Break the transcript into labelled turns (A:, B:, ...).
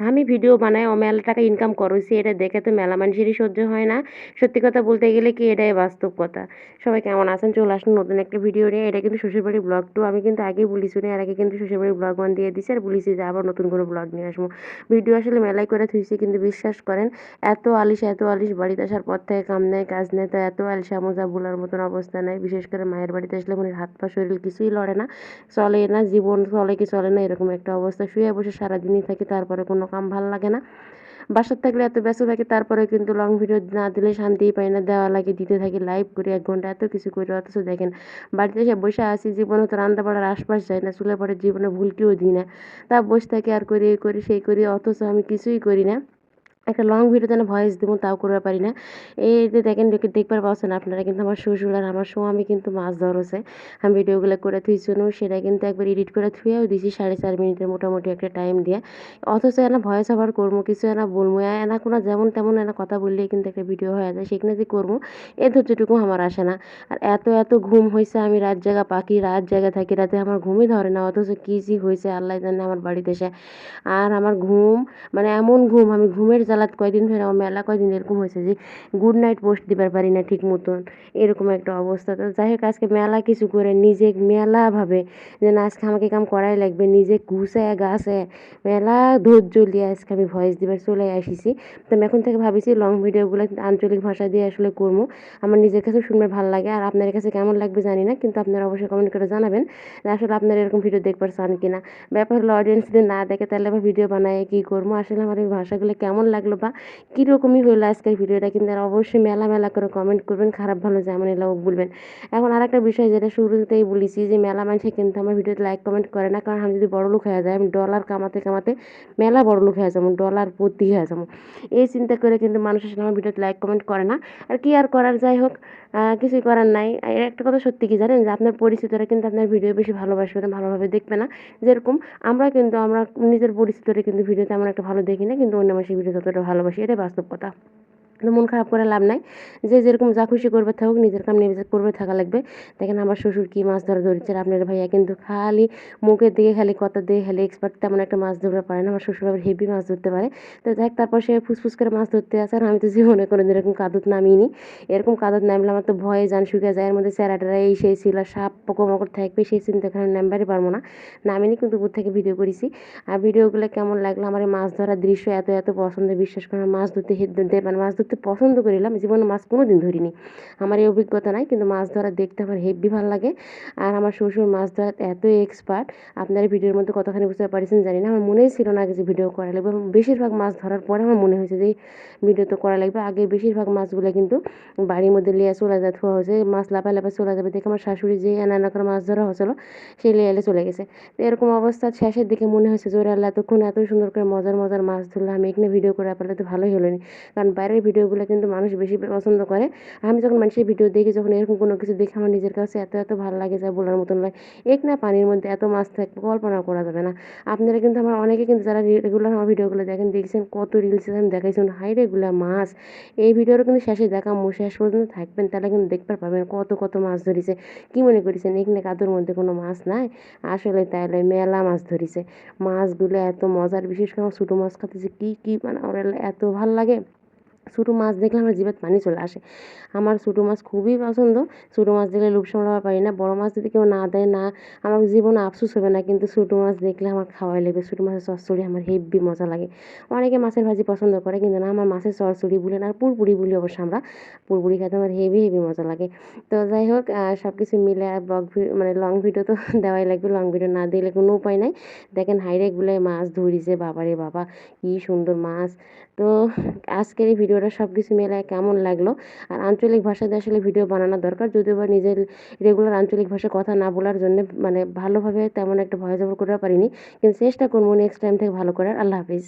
A: আমি ভিডিও বানাই ও মেলা টাকা ইনকাম করছি, এটা দেখে তো মেলা মানুষেরই সহ্য হয় না। সত্যি কথা বলতে গেলে কি, এটাই বাস্তব কথা। সবাই কেমন আছেন? চলে আসুন নতুন একটা ভিডিও নিয়ে। এটা কিন্তু শ্বশুরবাড়ির ব্লগ টু। আমি কিন্তু আগেই বলিছি না, এর আগে কিন্তু শ্বশুরবাড়ির ব্লগ 1 দিয়ে দিছি আর বলেছি যে আবার নতুন করে ব্লগ নিয়ে আসবো। ভিডিও আসলে মেলাই করে থুইছি, কিন্তু বিশ্বাস করেন এত আলিশ বাড়িতে আসার পর থেকে কাম নেই কাজ নেই, তো এত আলিশা মজা বলার মতন অবস্থা নাই। বিশেষ করে মায়ের বাড়িতে আসলে মানে হাত পা শরীর কিছুই লড়ে না, চলে না, জীবন চলে কি চলে না এরকম একটা অবস্থা। শুয়ে বসে সারাদিনই থাকি, তারপরে কোনো কাম ভাল লাগে না। বাসার থাকলে এত ব্যস্ত থাকি, তারপরে কিন্তু লং ভিডিও না দিলে শান্তিই পাই না। দেওয়া লাগে, দিতে থাকি, লাইভ করি 1 ঘন্টা, এত কিছু করি। অথচ দেখেন বাড়িতে এসে বসে আছি, জীবনে তো রান্না বাড়ার আশপাশ যায় না, চুলে পড়ে জীবনে ভুলটিও দিই না। তা বসে থাকি আর করি, এই করি সেই করি, অথচ আমি কিছুই করি না। একটা লং ভিডিও যেন ভয়েস দিব তাও করতে পারি না। এই যে দেখেন, দেখবার পাচ্ছেন আপনারা, কিন্তু আমার শ্বশুর আর আমার স্বামী কিন্তু মাছ ধরছে। আমি ভিডিওগুলো করে থুইছুনো, সেটা কিন্তু একবার এডিট করে থুয়েও দিছি 4.5 মিনিটের মোটামুটি একটা টাইম দিয়ে। অথচ এনা ভয়েস ওভার করবো, কিছু এনা বলবো, এনা কোনো যেমন তেমন এনা কথা বললেই কিন্তু একটা ভিডিও হয়ে যায়, সেখানে যে করবো এ ধৈর্যটুকু আমার আসে না। আর এত ঘুম হয়েছে, আমি রাত জাগা পাখি, রাত জাগা থাকি, রাতে আমার ঘুমই ধরে না। অথচ কী যে হয়েছে আল্লাহ জানে আমার বাড়িতে এসে। আর আমার ঘুম, মানে এমন ঘুম, আমি ঘুমের জ্বালাত কয়দিন ধরে, আমার মেলা কয়দিন এরকম হয়েছে যে গুড নাইট পোস্ট দিবার পারি না ঠিক মতন, এরকম একটা অবস্থা। তো যাই হোক, আজকে মেলা কিছু করে নিজে মেলাভাবে যে না, আজকে আমাকে কাম করাই লাগবে, নিজে ঘুষায় গাছে মেলা ধৈর্য দিয়ে আজকে আমি ভয়েস দিবার চলে আসিছি। তো আমি এখন থেকে ভাবিছি লং ভিডিওগুলো আঞ্চলিক ভাষা দিয়ে আসলে করবো। আমার নিজের কাছে শুনবে ভালো লাগে, আর আপনার কাছে কেমন লাগবে জানি না, কিন্তু আপনারা অবশ্যই কমেন্ট করে জানাবেন যে আসলে আপনারা এরকম ভিডিও দেখবার চান কিনা। ব্যাপার হলো অডিয়েন্স যদি না দেখে তাহলে আবার ভিডিও বানায় কী করবো। আসলে আমার এই ভাষাগুলো কেমন লাগলো বা কীরকমই হলো আজকের ভিডিওটা, কিন্তু আর অবশ্যই মেলা করে কমেন্ট করবেন, খারাপ ভালো যেমন এলাও বলবেন। এখন আর একটা বিষয় যেটা শুরুতেই বলেছি, যে মেলা মানুষে কিন্তু আমার ভিডিওতে লাইক কমেন্ট করে না, কারণ আমি যদি বড়লোক হয়ে যায়, আমি ডলার কামাতে কামাতে মেলা বড়লোক হয়ে যাবো, ডলার পতি হয়ে যাবো, এই চিন্তা করে কিন্তু মানুষ আসলে আমার ভিডিওতে লাইক কমেন্ট করে না। আর কি আর করার, যাই হোক, কিছুই করার নাই। আর একটা কথা সত্যি কি জানেন, যে আপনার পরিচিতরা কিন্তু আপনার ভিডিও বেশি ভালোবাসবে না, ভালোভাবে দেখবে না। যেরকম আমরা নিজের পরিচিতরা কিন্তু ভিডিও তেমন একটা ভালো দেখি না, কিন্তু অন্য মানুষের ভিডিও যতটা ভালোবাসি, এটাই বাস্তব কথা। তো মন খারাপ করে লাভ নাই, যে যেরকম যা খুশি করবে থাকুক, নিজের কাম নিজে করবে থাকা লাগবে। দেখেন আমার শ্বশুর কি মাছ ধরা ধরেছে, আর আপনার ভাইয়া কিন্তু খালি মুখের দিকে খালি কথা দিয়ে খালি এক্সপার্ট, তেমন একটা মাছ ধরতে পারে না। আমার শ্বশুর আবার হেভি মাছ ধরতে পারে। তো যাই হোক, তারপর সে ফুসফুস করে মাছ ধরতে আসে, আর আমি তো জীবনে কোনো এরকম কাদুত নামিনি। এরকম কাদুত নামলে আমার তো ভয়ে যান শুকিয়ে যায়, এর মধ্যে স্যারাটারা এই সেই ছিল, সাপ পোকামাকড় থাকবে, সেই চিন্তা করে নামবারই পারবো না। নামিনি, কিন্তু উপর থেকে ভিডিও করেছি। আর ভিডিওগুলো কেমন লাগলো, আমার এই মাছ ধরার দৃশ্য এত পছন্দ, বিশ্বাস করে মাছ ধরতে মানে মাছ ধরতে পছন্দ করিলাম, জীবনে মাছ কোনো দিন ধরিনি, আমার এই অভিজ্ঞতা নাই, কিন্তু মাছ ধরা দেখতে আমার হেব্বি ভালো লাগে। আর আমার শ্বশুর মাছ ধরার এত এক্সপার্ট, আপনার ভিডিওর মধ্যে কতখানি বুঝতে পারছেন জানি না। আমার মনেই ছিল না আগে যে ভিডিও করা লাগবে, এবং বেশিরভাগ মাছ ধরার পরে আমার মনে হয়েছে যে এই ভিডিও তো করা লাগবে। আগে বেশিরভাগ মাছগুলো কিন্তু বাড়ির মধ্যে লিয়ে চলে যায়, থোয়া হয়েছে, মাছ লাফায় চলে যাবে দেখে আমার শাশুড়ি যে এনা করে মাছ ধরা হয়েছিল সে লিয়ে চলে গেছে। তো এরকম অবস্থা শেষের দিকে মনে হয়েছে যে ওরে আল্লাহ, এতক্ষণ এত সুন্দর করে মজার মাছ ধরলো, আমি এখানে ভিডিও করে পারলে তো ভালোই হলো নি। কারণ বাইরের ভিডিওগুলো কিন্তু মানুষ বেশি পছন্দ করে। আমি যখন মানুষের ভিডিও দেখি, যখন এরকম কোনো কিছু দেখি, আমার নিজের কাছে এত ভালো লাগে যা বলার মতন লাগে। না পানির মধ্যে এত মাছ থাকবে, কল্পনা করা যাবে না। আপনারা কিন্তু আমার অনেকে কিন্তু যারা রেগুলার আমার ভিডিওগুলো দেখেন, দেখছেন কত রিলসে আমি দেখাইছি হাই রেগুলা মাছ। এই ভিডিওটা কিন্তু শেষে দেখামো, শেষ পর্যন্ত থাকবেন, তাহলে কিন্তু দেখতে পাবেন কত মাছ ধরেছে। কি মনে করেছেন এখানে কাদুর মধ্যে কোনো মাছ নাই? আসলে তাই লয়, মেলা মাছ ধরেছে। মাছগুলো এত মজার, বিশেষ করে আমার ছোটো মাছ খাইতে যে কি মানে আমার এত ভাল লাগে। ছোটো মাছ দেখলে আমার জিভে পানি চলে আসে। আমার ছোটো মাছ খুবই পছন্দ। ছোটো মাছ দেখলে লোভ সামলাতে পারি না। বড় মাছ যদি কেউ না দেয় না, আমার জীবনে আফসোস হবে না, কিন্তু ছোটো মাছ দেখলে আমার খাওয়াই লাগবে। ছোটো মাছের চচ্চড়ি আমার হেব্বি মজা লাগে। অনেকে মাছের ভাজি পছন্দ করে, কিন্তু না, আমার মাছের চচ্চড়ি বলেন আর পুরপুরি বলি অবশ্য আমরা, পুরপুরি খেতে আমার হেভি মজা লাগে। তো যাই হোক, সব কিছু মিলে মানে লং ভিডিও তো দেওয়াই লাগবে, লং ভিডিও না দিলে কোনো উপায় নাই। দেখেন হাইরেকগুলো মাছ ধরিছে, বাবারে বাবা কি সুন্দর মাছ। তো আজকের এই ভিডিওটা সব কিছু মেলায় কেমন লাগলো। আর আঞ্চলিক ভাষাতে আসলে ভিডিও বানানো দরকার, যদিও বা নিজের রেগুলার আঞ্চলিক ভাষায় কথা না বলার জন্য মানে ভালোভাবে তেমন একটা ভয়েস ওভার করতে পারিনি, কিন্তু চেষ্টা করবো নেক্সট টাইম থেকে ভালো করার। আল্লাহ হাফিজ।